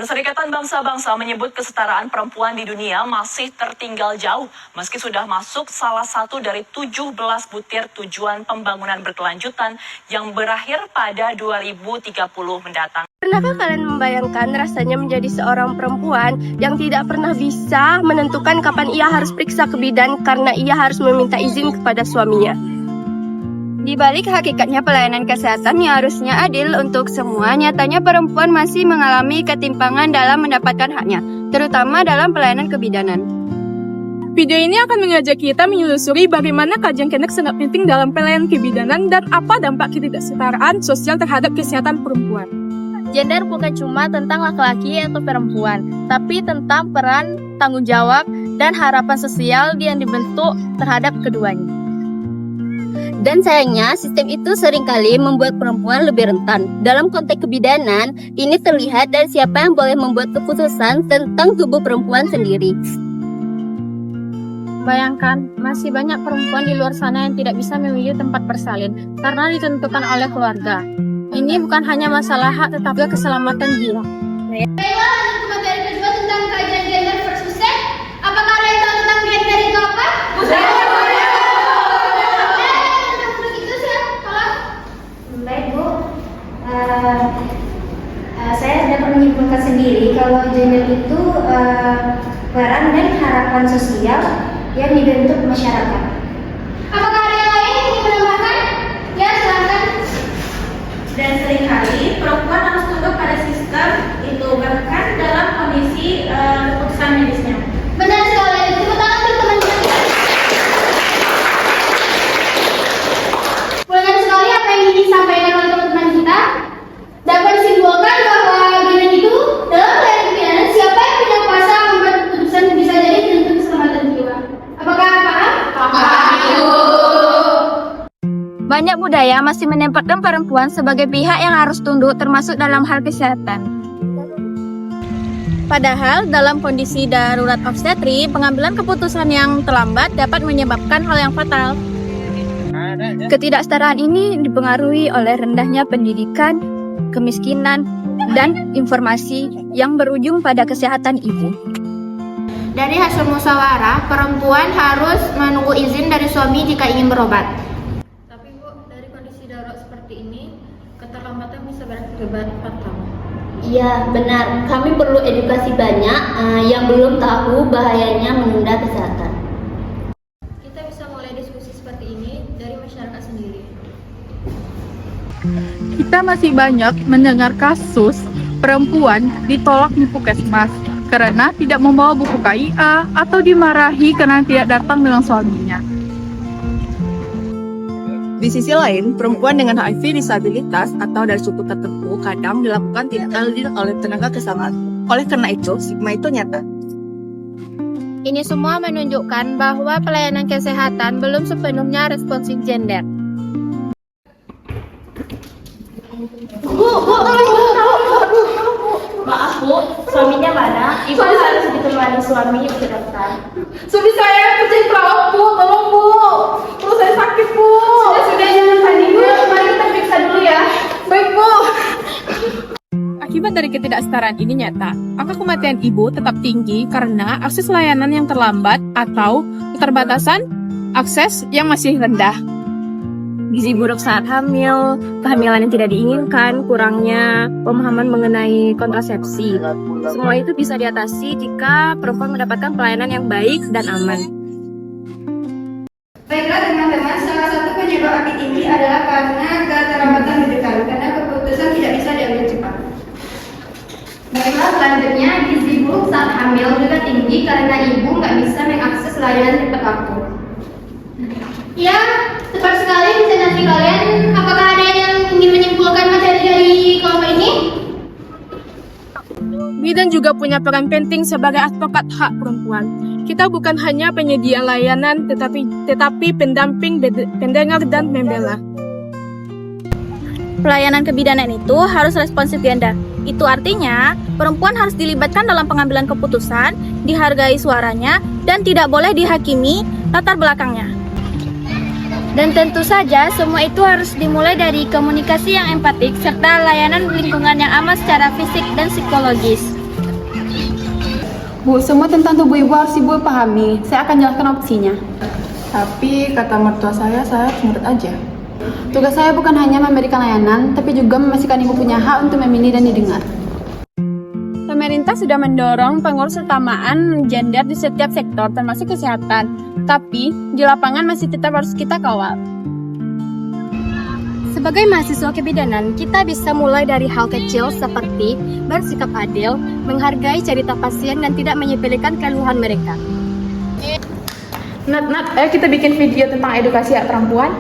Perserikatan Bangsa-Bangsa menyebut kesetaraan perempuan di dunia masih tertinggal jauh, meski sudah masuk salah satu dari 17 butir tujuan pembangunan berkelanjutan yang berakhir pada 2030 mendatang. Pernahkah kalian membayangkan rasanya menjadi seorang perempuan yang tidak pernah bisa menentukan kapan ia harus periksa ke bidan karena ia harus meminta izin kepada suaminya? Di balik hakikatnya pelayanan kesehatan yang harusnya adil untuk semua, nyatanya perempuan masih mengalami ketimpangan dalam mendapatkan haknya, terutama dalam pelayanan kebidanan. Video ini akan mengajak kita menelusuri bagaimana kajian Kemenak sangat penting dalam pelayanan kebidanan dan apa dampak ketidaksetaraan sosial terhadap kesehatan perempuan. Gender bukan cuma tentang laki-laki atau perempuan, tapi tentang peran, tanggung jawab, dan harapan sosial yang dibentuk terhadap keduanya. Dan sayangnya, sistem itu seringkali membuat perempuan lebih rentan. Dalam konteks kebidanan, ini terlihat dari siapa yang boleh membuat keputusan tentang tubuh perempuan sendiri. Bayangkan, masih banyak perempuan di luar sana yang tidak bisa memilih tempat bersalin karena ditentukan oleh keluarga. Ini bukan hanya masalah hak, tetapi juga keselamatan jiwa. Baiklah, lanjut ke materi kedua tentang kajian gender versus seks. Apakah kalian tahu tentang gender itu apa? Baik Bu, saya dapat menyimpulkan sendiri kalau gender itu peran dan harapan sosial yang dibentuk masyarakat. Apakah ada yang lain yang ingin menambahkan? Ya, silakan. Dan seringkali perempuan harus tunduk pada sistem itu bahkan dalam kondisi keputusan medisnya. Benar sekali. Tepuk tangan untuk teman-teman. Benar sekali apa yang disampaikan oleh teman-teman kita. Dapat disimpulkan bahwa gender itu dalam pelayanan kebidanan siapa yang punya kuasa membuat keputusan bisa jadi tentu keselamatan jiwa. Apakah paham? Banyak budaya masih menempatkan perempuan sebagai pihak yang harus tunduk termasuk dalam hal kesehatan. Padahal dalam kondisi darurat obstetri, pengambilan keputusan yang terlambat dapat menyebabkan hal yang fatal. Ketidaksetaraan ini dipengaruhi oleh rendahnya pendidikan, kemiskinan, dan informasi yang berujung pada kesehatan ibu. Dari hasil musyawarah, perempuan harus menunggu izin dari suami jika ingin berobat. Tapi Bu, dari kondisi darurat seperti ini, keterlambatan bisa berakibat fatal. Iya, benar. Kami perlu edukasi banyak yang belum tahu bahayanya menunda kesehatan. Kita bisa mulai diskusi seperti ini dari masyarakat sendiri. Kita masih banyak mendengar kasus perempuan ditolak di puskesmas karena tidak membawa buku KIA atau dimarahi karena tidak datang dengan suaminya. Di sisi lain, perempuan dengan HIV disabilitas atau dari suku tertentu kadang dilakukan tidak adil oleh tenaga kesehatan. Oleh karena itu, stigma itu nyata. Ini semua menunjukkan bahwa pelayanan kesehatan belum sepenuhnya responsif gender. Maaf Bu, suaminya mana? Ibu harus ditemani suami untuk daftar. Suami saya kerja perawat Bu, tolong Bu. Perut saya sakit Bu. Sudah jangan panik Bu, mari kita periksa dulu ya. Baik Bu. Akibat dari ketidaksetaraan ini nyata, angka kematian ibu tetap tinggi karena akses layanan yang terlambat atau keterbatasan akses yang masih rendah. Gizi buruk saat hamil, kehamilan yang tidak diinginkan, kurangnya pemahaman mengenai kontrasepsi. Semua itu bisa diatasi jika perempuan mendapatkan pelayanan yang baik dan aman. Baiklah teman-teman, salah satu penyebab akid ini adalah karena keterlambatan rujukan, karena keputusan tidak bisa diambil cepat. Baiklah, selanjutnya gizi buruk saat hamil juga tinggi karena ibu nggak bisa mengakses layanan tepat waktu. Ya, tepat sekali presentasi kalian. Apakah ada yang ingin menyimpulkan materi dari kelompok ini? Bidan juga punya peran penting sebagai advokat hak perempuan. Kita bukan hanya penyedia layanan, tetapi pendamping, pendengar, dan pembela. Pelayanan kebidanan itu harus responsif gender. Itu artinya, perempuan harus dilibatkan dalam pengambilan keputusan, dihargai suaranya, dan tidak boleh dihakimi latar belakangnya. Dan tentu saja, semua itu harus dimulai dari komunikasi yang empatik serta layanan lingkungan yang aman secara fisik dan psikologis. Bu, semua tentang tubuh ibu harus ibu pahami. Saya akan jelaskan opsinya. Tapi kata mertua saya harus nurut aja. Tugas saya bukan hanya memberikan layanan, tapi juga memastikan ibu punya hak untuk memilih dan didengar. Pemerintah sudah mendorong pengurusutamaan gender di setiap sektor, termasuk kesehatan. Tapi, di lapangan masih tetap harus kita kawal. Sebagai mahasiswa kebidanan, kita bisa mulai dari hal kecil seperti bersikap adil, menghargai cerita pasien, dan tidak menyepelekan keluhan mereka. Nat, ayo kita bikin video tentang edukasi hak perempuan.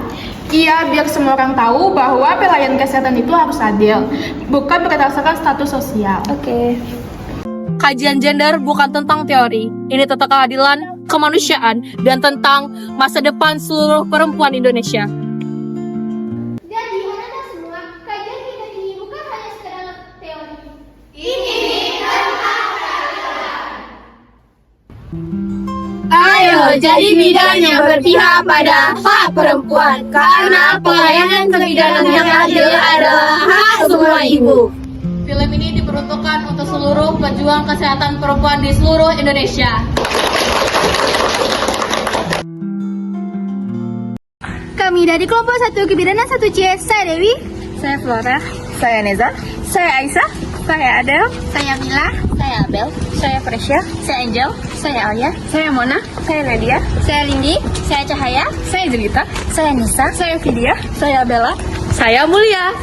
Iya, biar semua orang tahu bahwa pelayanan kesehatan itu harus adil, bukan berdasarkan status sosial. Oke. Kajian gender bukan tentang teori. Ini tentang keadilan, kemanusiaan, dan tentang masa depan seluruh perempuan Indonesia. Jadi, anak-anak semua, kajian kita ini bukan hanya sekedar teori. Ayo jadi bidan yang berpihak pada hak perempuan, karena pelayanan kebidanan yang adil adalah hak semua ibu. Film ini diperuntukkan untuk seluruh pejuang kesehatan perempuan di seluruh Indonesia. Kami dari kelompok 1 Kebidanan 1C, saya Dewi, Saya Flora, Saya Neza. saya Aisyah, saya Adel, saya Mila, Saya Abel. saya Fresya, Saya Angel. saya Alia, Saya Mona. saya Nadia, saya Lindi, saya Cahaya, Saya Jelita. saya Nisa, Saya Vidya. saya Bella. Saya Mulia.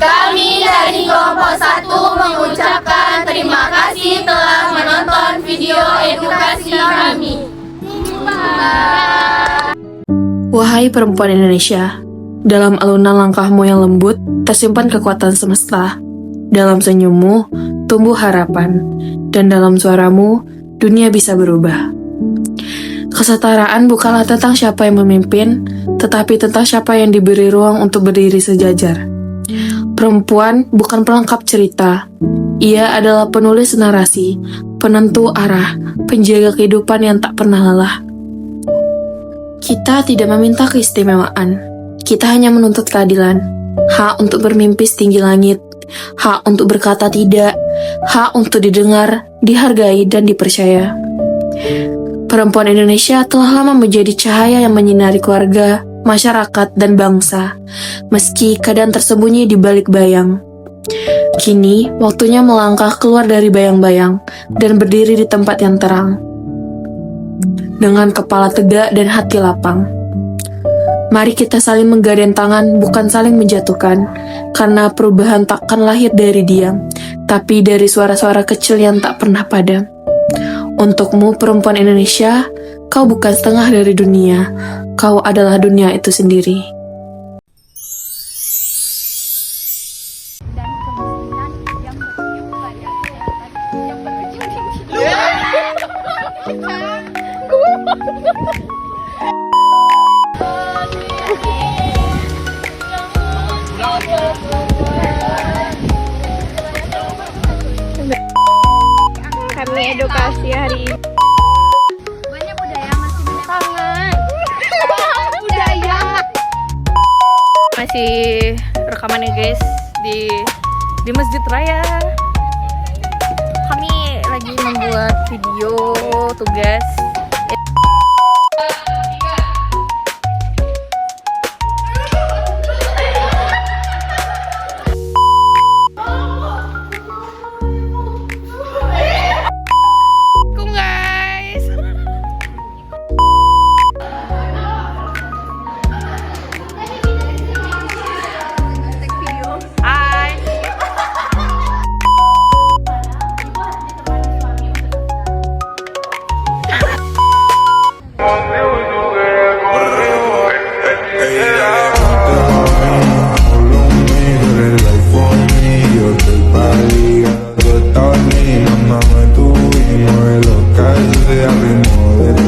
Kami dari kelompok 1 mengucapkan terima kasih telah menonton video edukasi kami. Wahai perempuan Indonesia, dalam alunan langkahmu yang lembut, tersimpan kekuatan semesta. Dalam senyummu, tumbuh harapan. Dan dalam suaramu, dunia bisa berubah. Kesetaraan bukanlah tentang siapa yang memimpin, tetapi tentang siapa yang diberi ruang untuk berdiri sejajar. Perempuan bukan pelengkap cerita. Ia adalah penulis narasi, penentu arah, penjaga kehidupan yang tak pernah lelah. Kita tidak meminta keistimewaan. Kita hanya menuntut keadilan. Hak untuk bermimpi setinggi langit. Hak untuk berkata tidak. Hak untuk didengar, dihargai, dan dipercaya. Perempuan Indonesia telah lama menjadi cahaya yang menyinari keluarga, masyarakat, dan bangsa, meski kadang tersembunyi di balik bayang. Kini, waktunya melangkah keluar dari bayang-bayang dan berdiri di tempat yang terang. Dengan kepala tegak dan hati lapang. Mari kita saling menggandeng tangan, bukan saling menjatuhkan, karena perubahan takkan lahir dari diam, tapi dari suara-suara kecil yang tak pernah padam. Untukmu, perempuan Indonesia, kau bukan setengah dari dunia, kau adalah dunia itu sendiri. Kami edukasi hari ini. Banyak budaya masih sangat. Budaya. Masih rekaman ya guys di Masjid Raya. Kami lagi membuat video tugas. Mamá me tuvimos de local, de abrimos de